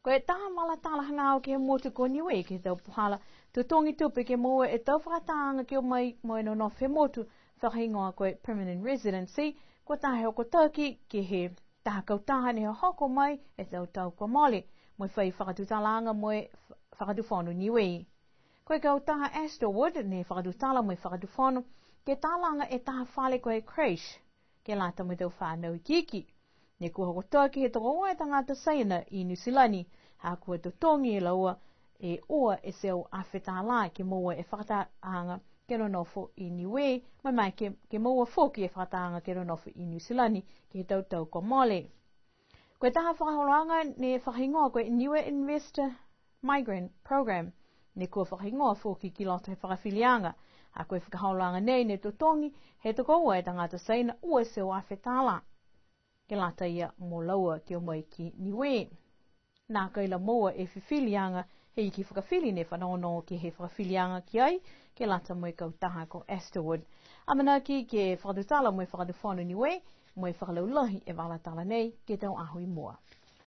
Koe taha mala tala hangau ke motu ko niwe ke tau puhala. Tu tongi tupe ke moe e tau whakataanga ke o mai moe no no whe motu whakahingoa koe permanent residency. Ko tahe o ko Turkey ke he taha kautaha ne hoko mai e tau ko mole. Moe whai whakatutalanga moe whakatufonu niwe. Koe kautaha Astorwood ne whakatutala moe whakatufonu ke talanga e taha whale koe Crash. Ke lata moe tau whanau I kiki. Ne kua ko Turkey he toko oa e tangata saina I New Zealand. Ha kua to tongi e laua e oa e seo awhetala ke moa e whakataanga ke ronofo I niwe. Mai ke moa foki e whakataanga ke ronofo I New Zealand ke he tau ko mole. Koe taha whakaholanga ne whakahingoa koe Niue Investor Migrant Program. Ne kua whakahingoa foki ki loto he whakawhilianga. Ha koe whakaholanga nei ne to tongi he toko oa e tangata saina oa e seo awhetala. Ke lata ia mō laua ke o mai ki niwe. Nā kaila moa e whiwhilianga he I ki whakawhili ne whanono ke he whakawhilianga ki ai ke lata moe kautaha ko Astorwood. Amana ki ke whakatutala moe whakatufonu niwe moe whakalaulahi e walatala nei ke tau ahui mua.